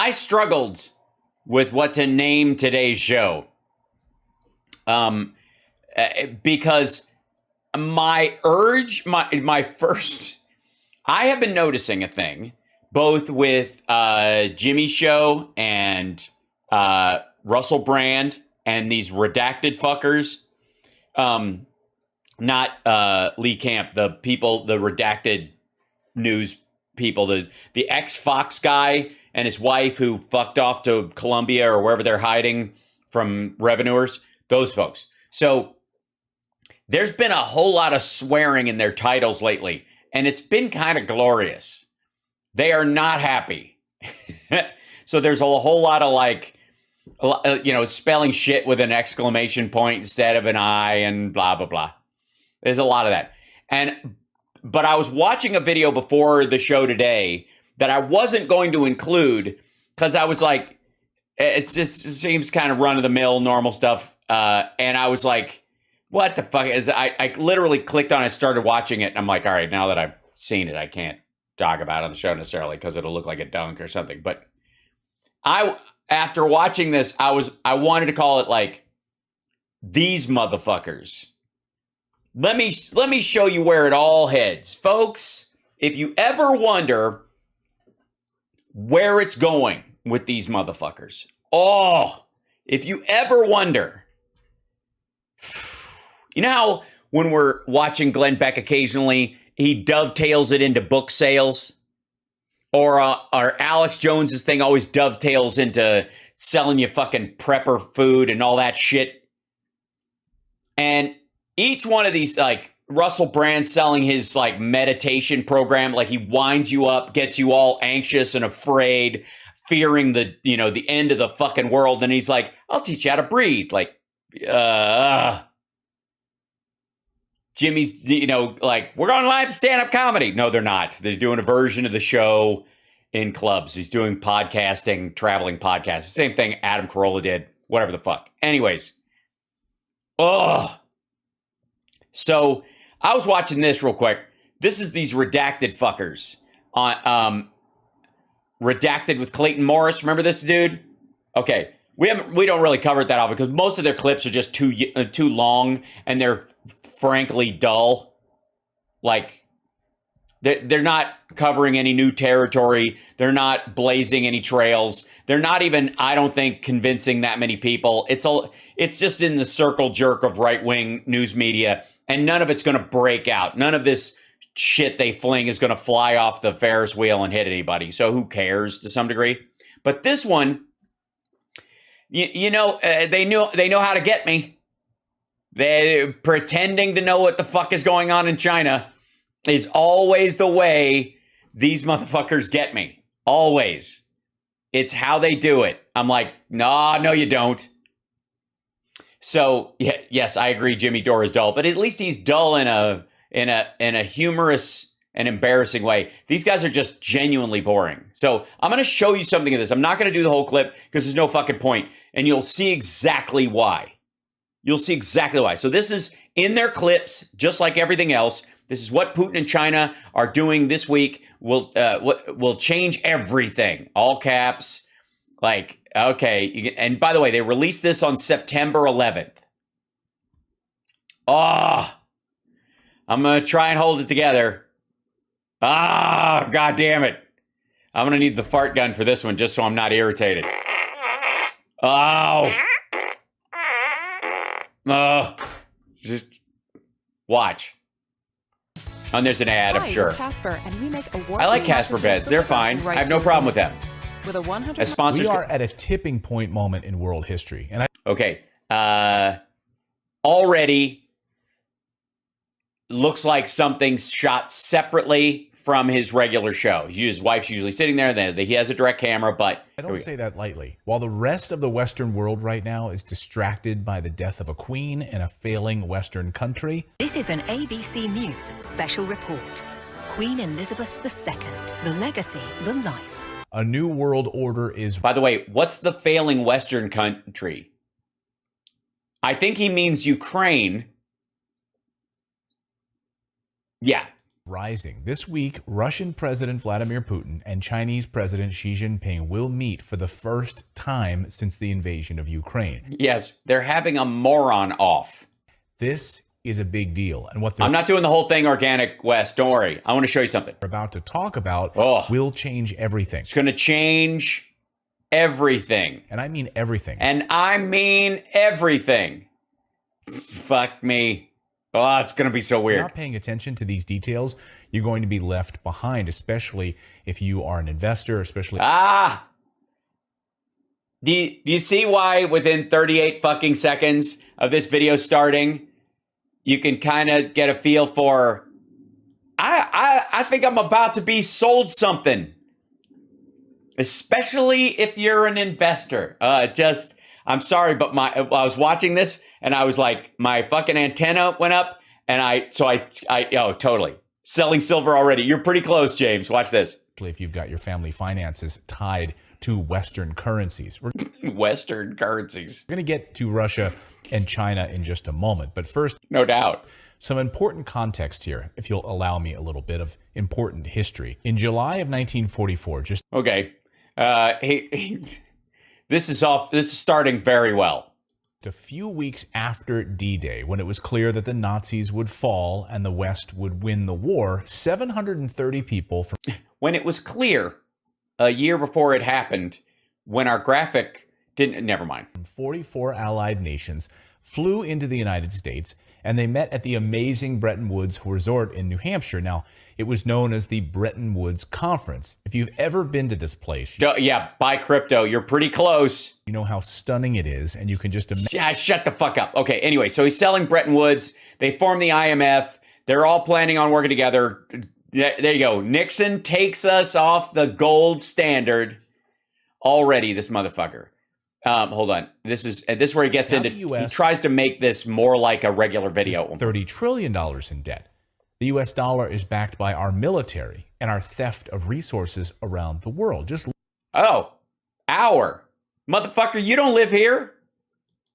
I struggled with what to name today's show. Because my first, I have been noticing a thing, both with Jimmy's show and Russell Brand and these redacted fuckers. Not Lee Camp, the people, the redacted news people, the ex-Fox guy and his wife who fucked off to Colombia or wherever they're hiding from revenuers, those folks. So there's been a whole lot of swearing in their titles lately, and it's been kind of glorious. They are not happy. So there's a whole lot of like, spelling shit with an exclamation point instead of an I and blah, blah, blah. There's a lot of that. But I was watching a video before the show today that I wasn't going to include because I was like, it seems kind of run-of-the-mill normal stuff. And I was like, what the fuck? I literally clicked on it, started watching it, and I'm like, all right, now that I've seen it, I can't talk about it on the show necessarily because it'll look like a dunk or something. But after watching this, I wanted to call it like, these motherfuckers. Let me show you where it all heads. Folks, if you ever wonder where it's going with these motherfuckers, if you ever wonder, you know how when we're watching Glenn Beck occasionally, he dovetails it into book sales? Or Alex Jones's thing always dovetails into selling you fucking prepper food and all that shit. And each one of these, like Russell Brand selling his like meditation program, like he winds you up, gets you all anxious and afraid, fearing the end of the fucking world. And he's like, I'll teach you how to breathe. Like, Jimmy's, like, we're going live stand-up comedy. No, they're not. They're doing a version of the show in clubs. He's doing podcasting, traveling podcasts. The same thing Adam Carolla did. Whatever the fuck. Anyways. So I was watching this real quick. This is these redacted fuckers on Redacted with Clayton Morris. Remember this dude? Okay. We don't really cover it that often because most of their clips are just too long and they're frankly dull. Like they're not covering any new territory. They're not blazing any trails. They're not even, I don't think, convincing that many people. It's just in the circle jerk of right-wing news media, and none of it's going to break out. None of this shit they fling is going to fly off the Ferris wheel and hit anybody. So who cares to some degree? But this one, they know how to get me. They're pretending to know what the fuck is going on in China is always the way these motherfuckers get me. Always. It's how they do it. I'm like, no, you don't. So, yes, I agree Jimmy Dore is dull, but at least he's dull in a humorous and embarrassing way. These guys are just genuinely boring. So I'm going to show you something of this. I'm not going to do the whole clip because there's no fucking point. And you'll see exactly why. You'll see exactly why. So this is in their clips, just like everything else. This is what Putin and China are doing this week. Will change everything. All caps. Like, okay. And by the way, they released this on September 11th. I'm going to try and hold it together. God damn it. I'm going to need the fart gun for this one just so I'm not irritated. Just watch. And there's an ad, I'm sure. Casper, and we make I like Casper beds. They're fine. I have no problem with them. With a 100. As sponsors, we are at a tipping point moment in world history. And okay. Already looks like something's shot separately from his regular show. His wife's usually sitting there. He has a direct camera, but I don't say that lightly. While the rest of the Western world right now is distracted by the death of a queen in a failing Western country. This is an ABC News special report. Queen Elizabeth II, the legacy, the life. A new world order is... By the way, what's the failing Western country? I think he means Ukraine. Yeah. rising. This week, Russian President Vladimir Putin and Chinese President Xi Jinping will meet for the first time since the invasion of Ukraine. Yes, they're having a moron off. This is a big deal. And what I'm not doing the whole thing organic, Wes. Don't worry. I want to show you something. we're about to talk about will change everything. It's going to change everything. And I mean everything. And I mean everything. Fuck me. Oh, it's going to be so If weird. you're not paying attention to these details, you're going to be left behind, especially if you are an investor, especially. Do you see why within 38 fucking seconds of this video starting, you can kind of get a feel for, I think I'm about to be sold something. Especially if you're an investor. I'm sorry, but I was watching this and I was like, my fucking antenna went up and totally. Selling silver already. You're pretty close, James. Watch this. If you've got your family finances tied to Western currencies. We're Western currencies. going to get to Russia and China in just a moment. But first, no doubt. some important context here, if you'll allow me a little bit of important history. In July of 1944, just okay. This is starting very well. a few weeks after D-Day, when it was clear that the Nazis would fall and the West would win the war, 730 people from When it was clear a year before it happened, when our graphic didn't, never mind. 44 allied nations flew into the United States, and they met at the amazing Bretton Woods Resort in New Hampshire. Now, it was known as the Bretton Woods Conference. If you've ever been to this place, Yeah, buy crypto. You're pretty close. you know how stunning it is, and you can just imagine. Yeah, shut the fuck up. Okay, anyway, so he's selling Bretton Woods. They form the IMF. They're all planning on working together. There you go. Nixon takes us off the gold standard already, this motherfucker. Hold on. This is where he gets Now into, the US he tries to make this more like a regular video. $30 trillion in debt. The U.S. dollar is backed by our military and our theft of resources around the world. Just Oh, our motherfucker, you don't live here.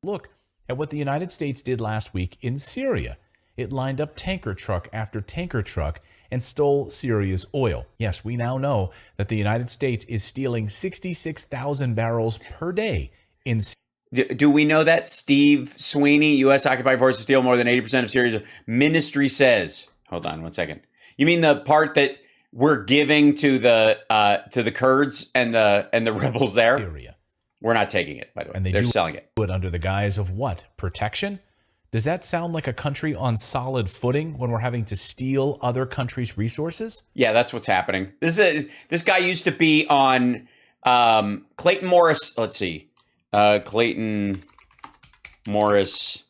look at what the United States did last week in Syria. It lined up tanker truck after tanker truck and stole Syria's oil. Yes, we now know that the United States is stealing 66,000 barrels per day in Do we know that Steve Sweeney, U.S. occupied forces steal more than 80% of Syria's ministry says? Hold on 1 second. You mean the part that we're giving to the Kurds and the rebels there? Syria. We're not taking it, by the way. And They're selling it. Do it under the guise of what? Protection? Does that sound like a country on solid footing when we're having to steal other countries' resources? Yeah, that's what's happening. This guy used to be on Clayton Morris. Let's see. Clayton Morris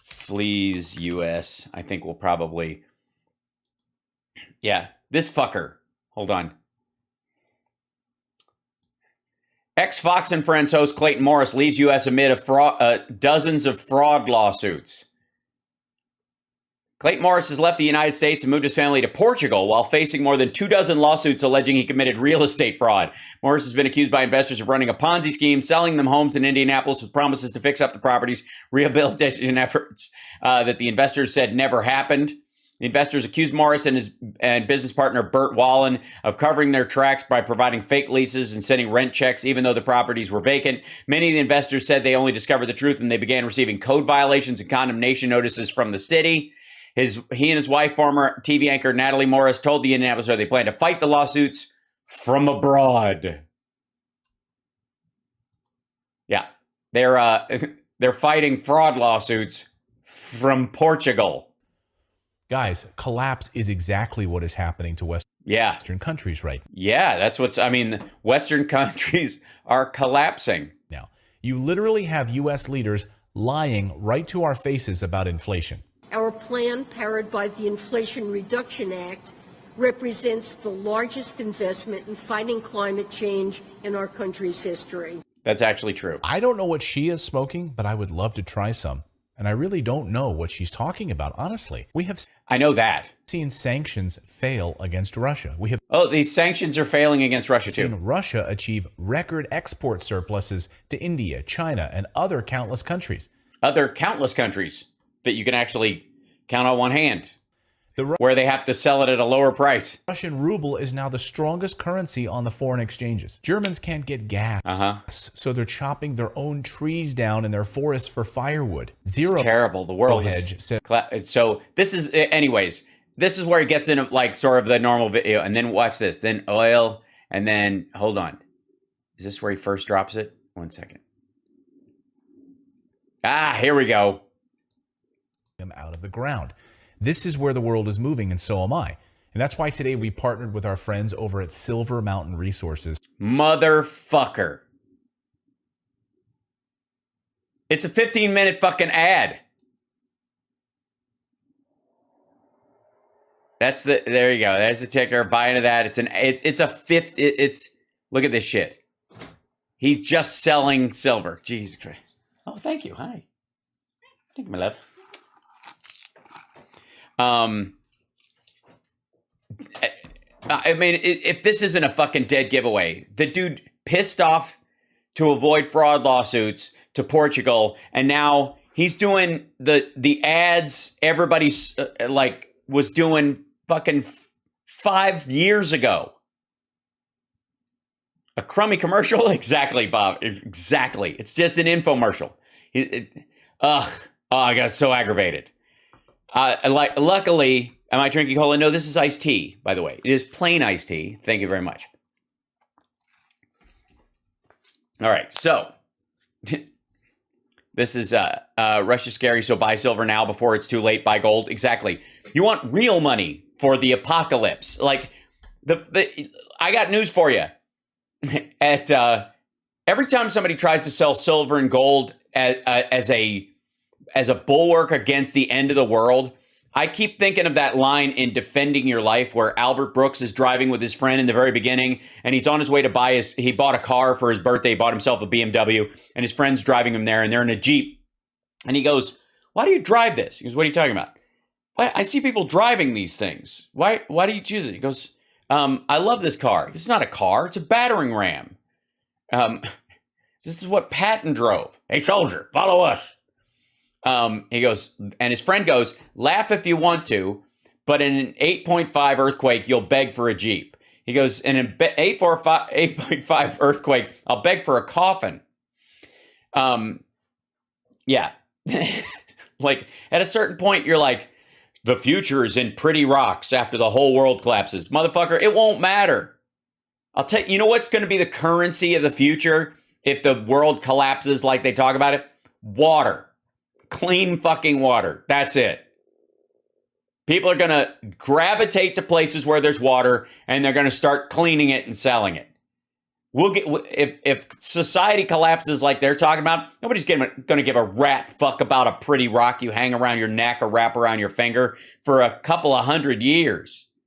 flees U.S. I think we'll probably... Yeah, this fucker. Hold on. Ex-Fox and Friends host Clayton Morris leaves U.S. amid dozens of fraud lawsuits. Clayton Morris has left the United States and moved his family to Portugal while facing more than 24 lawsuits alleging he committed real estate fraud. Morris has been accused by investors of running a Ponzi scheme, selling them homes in Indianapolis with promises to fix up the property's rehabilitation efforts that the investors said never happened. The investors accused Morris and his business partner Burt Wallen of covering their tracks by providing fake leases and sending rent checks even though the properties were vacant. Many of the investors said they only discovered the truth when they began receiving code violations and condemnation notices from the city. He and his wife, former TV anchor Natalie Morris, told the Indianapolis Star they plan to fight the lawsuits from abroad. Yeah, they're fighting fraud lawsuits from Portugal. Guys, collapse is exactly what is happening to Western countries right Yeah, that's Western countries are collapsing. now. You literally have U.S. leaders lying right to our faces about inflation. Our plan, powered by the Inflation Reduction Act, represents the largest investment in fighting climate change in our country's history. That's actually true. I don't know what she is smoking, but I would love to try some. And I really don't know what she's talking about, honestly. We have I know that. seen sanctions fail against Russia. We have Oh, these sanctions are failing against Russia, too. seen Russia achieve record export surpluses to India, China, and other countless countries. Other countless countries that you can actually count on one hand. where they have to sell it at a lower price. Russian ruble is now the strongest currency on the foreign exchanges. Germans can't get gas, so they're chopping their own trees down in their forests for firewood. It's terrible. The world Hedge is... So this is... Anyways, this is where it gets into like sort of the normal video. And then watch this. Then oil. And then... Hold on. Is this where he first drops it? 1 second. Here we go. Them out of the ground. This is where the world is moving, and so am I. And that's why today we partnered with our friends over at Silver Mountain Resources. Motherfucker. It's a 15-minute fucking ad. There you go. There's the ticker. Buy into that. It's look at this shit. He's just selling silver. Jesus Christ. Oh, thank you. Hi. Thank you, my love. I mean, if this isn't a fucking dead giveaway, the dude pissed off to avoid fraud lawsuits to Portugal, and now he's doing the ads everybody's was doing fucking 5 years ago. A crummy commercial? Exactly, Bob. Exactly. It's just an infomercial. I got so aggravated. Luckily, am I drinking cola? No, this is iced tea, by the way. It is plain iced tea. Thank you very much. All right, so this is Russia's scary, so buy silver now before it's too late. Buy gold. Exactly. You want real money for the apocalypse. Like I got news for you. Every time somebody tries to sell silver and gold as a bulwark against the end of the world, I keep thinking of that line in Defending Your Life where Albert Brooks is driving with his friend in the very beginning, and he's on his way to he bought a car for his birthday, he bought himself a BMW, and his friend's driving him there, and they're in a Jeep. And he goes, "Why do you drive this?" He goes, "What are you talking about?" "I see people driving these things. Why do you choose it?" He goes, "I love this car." It's not a car, it's a battering ram. This is what Patton drove. "Hey, soldier, follow us." He goes, and his friend goes, "Laugh if you want to, but in an 8.5 earthquake, you'll beg for a Jeep." He goes, "In an 8.5 earthquake, I'll beg for a coffin." Yeah. Like, at a certain point, you're like, the future is in pretty rocks after the whole world collapses. Motherfucker, it won't matter. I'll tell you, you know what's going to be the currency of the future if the world collapses like they talk about it? Water. Clean fucking water. That's it. People are going to gravitate to places where there's water, and they're going to start cleaning it and selling it. If society collapses like they're talking about, nobody's going to give a rat fuck about a pretty rock you hang around your neck or wrap around your finger for a couple of 100 years.